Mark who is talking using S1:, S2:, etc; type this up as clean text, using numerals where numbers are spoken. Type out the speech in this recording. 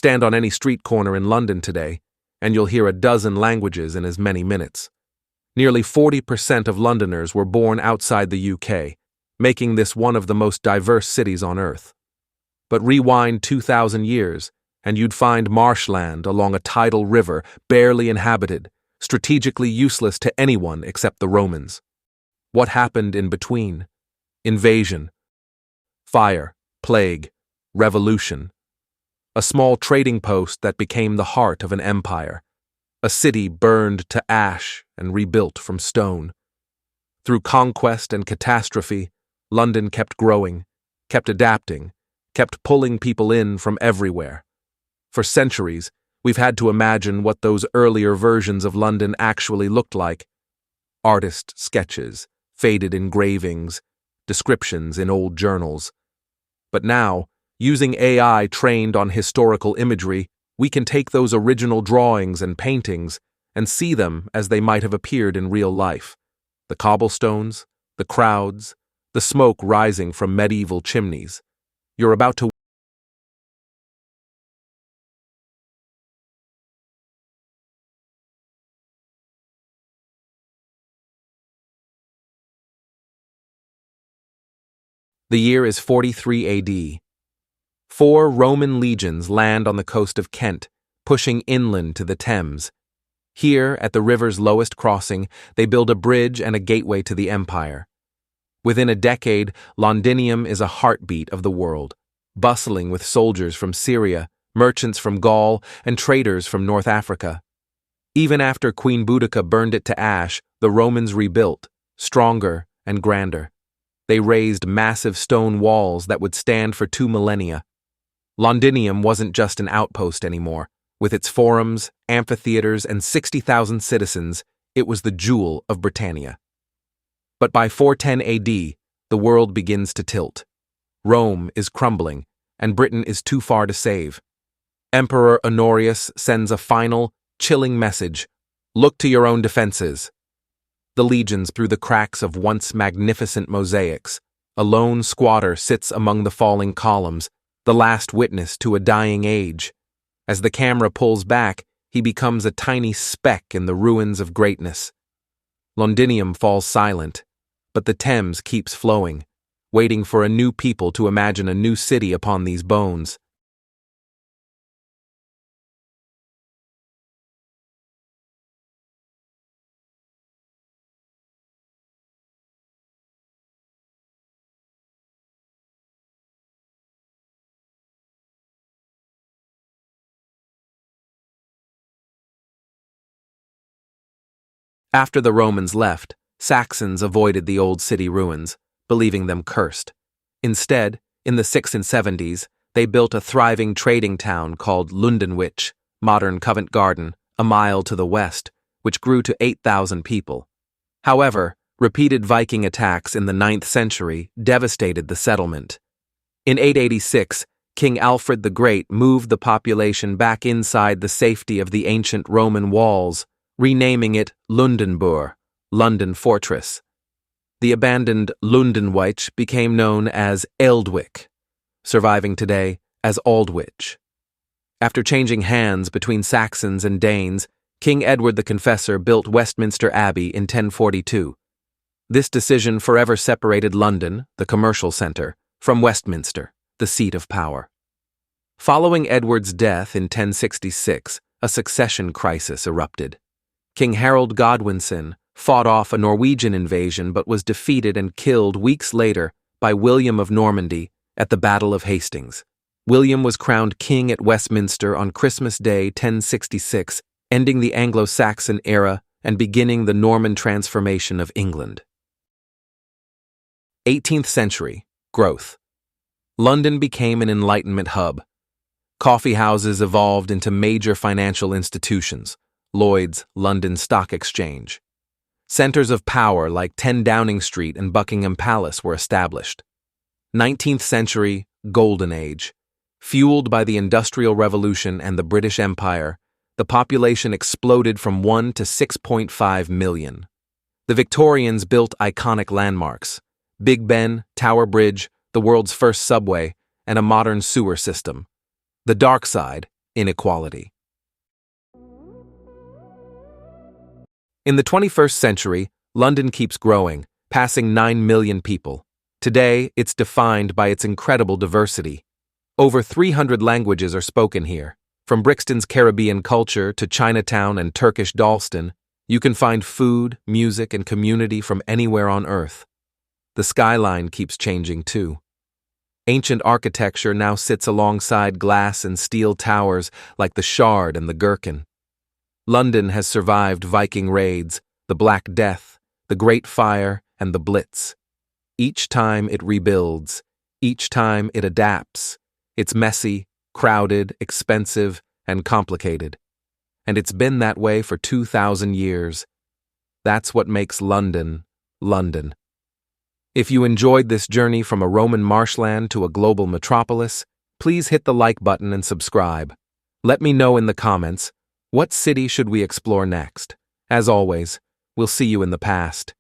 S1: Stand on any street corner in London today, and you'll hear a dozen languages in as many minutes. Nearly 40% of Londoners were born outside the UK, making this one of the most diverse cities on Earth. But rewind 2,000 years, and you'd find marshland along a tidal river, barely inhabited, strategically useless to anyone except the Romans. What happened in between? Invasion, fire, plague, revolution. A small trading post that became the heart of an empire. A city burned to ash and rebuilt from stone. Through conquest and catastrophe, London kept growing, kept adapting, kept pulling people in from everywhere. For centuries, we've had to imagine what those earlier versions of London actually looked like. Artist sketches, faded engravings, descriptions in old journals. But now, using AI trained on historical imagery, we can take those original drawings and paintings and see them as they might have appeared in real life. The cobblestones, the crowds, the smoke rising from medieval chimneys. You're about to The year is 43 AD. 4 Roman legions land on the coast of Kent, pushing inland to the Thames. Here, at the river's lowest crossing, they build a bridge and a gateway to the empire. Within a decade, Londinium is a heartbeat of the world, bustling with soldiers from Syria, merchants from Gaul, and traders from North Africa. Even after Queen Boudica burned it to ash, the Romans rebuilt, stronger and grander. They raised massive stone walls that would stand for 2 millennia. Londinium wasn't just an outpost anymore. With its forums, amphitheaters, and 60,000 citizens, it was the jewel of Britannia. But by 410 AD, the world begins to tilt. Rome is crumbling, and Britain is too far to save. Emperor Honorius sends a final, chilling message: look to your own defenses. The legions through the cracks of once magnificent mosaics. A lone squatter sits among the falling columns, the last witness to a dying age. As the camera pulls back, he becomes a tiny speck in the ruins of greatness. Londinium falls silent, but the Thames keeps flowing, waiting for a new people to imagine a new city upon these bones. After the Romans left, Saxons avoided the old city ruins, believing them cursed. Instead, in the 6th and 70s, they built a thriving trading town called Lundenwich, modern Covent Garden, a mile to the west, which grew to 8,000 people. However, repeated Viking attacks in the 9th century devastated the settlement. In 886, King Alfred the Great moved the population back inside the safety of the ancient Roman walls, renaming it Lundenburg, London Fortress. The abandoned Lundenwich became known as Eldwick, surviving today as Aldwych. After changing hands between Saxons and Danes, King Edward the Confessor built Westminster Abbey in 1042. This decision forever separated London, the commercial centre, from Westminster, the seat of power. Following Edward's death in 1066, a succession crisis erupted. King Harold Godwinson fought off a Norwegian invasion but was defeated and killed weeks later by William of Normandy at the Battle of Hastings. William was crowned king at Westminster on Christmas Day 1066, ending the Anglo-Saxon era and beginning the Norman transformation of England. 18th century, growth. London became an Enlightenment hub. Coffee houses evolved into major financial institutions. Lloyd's, London Stock Exchange. Centers of power like 10 Downing Street and Buckingham Palace were established. 19th century, Golden Age. Fueled by the Industrial Revolution and the British Empire, the population exploded from 1 to 6.5 million. The Victorians built iconic landmarks: Big Ben, Tower Bridge, the world's first subway, and a modern sewer system. The dark side, inequality. In the 21st century, London keeps growing, passing 9 million people. Today, it's defined by its incredible diversity. Over 300 languages are spoken here. From Brixton's Caribbean culture to Chinatown and Turkish Dalston, you can find food, music, and community from anywhere on Earth. The skyline keeps changing too. Ancient architecture now sits alongside glass and steel towers like the Shard and the Gherkin. London has survived Viking raids, the Black Death, the Great Fire, and the Blitz. Each time it rebuilds, each time it adapts. It's messy, crowded, expensive, and complicated. And it's been that way for 2,000 years. That's what makes London, London. If you enjoyed this journey from a Roman marshland to a global metropolis, please hit the like button and subscribe. Let me know in the comments, what city should we explore next? As always, we'll see you in the past.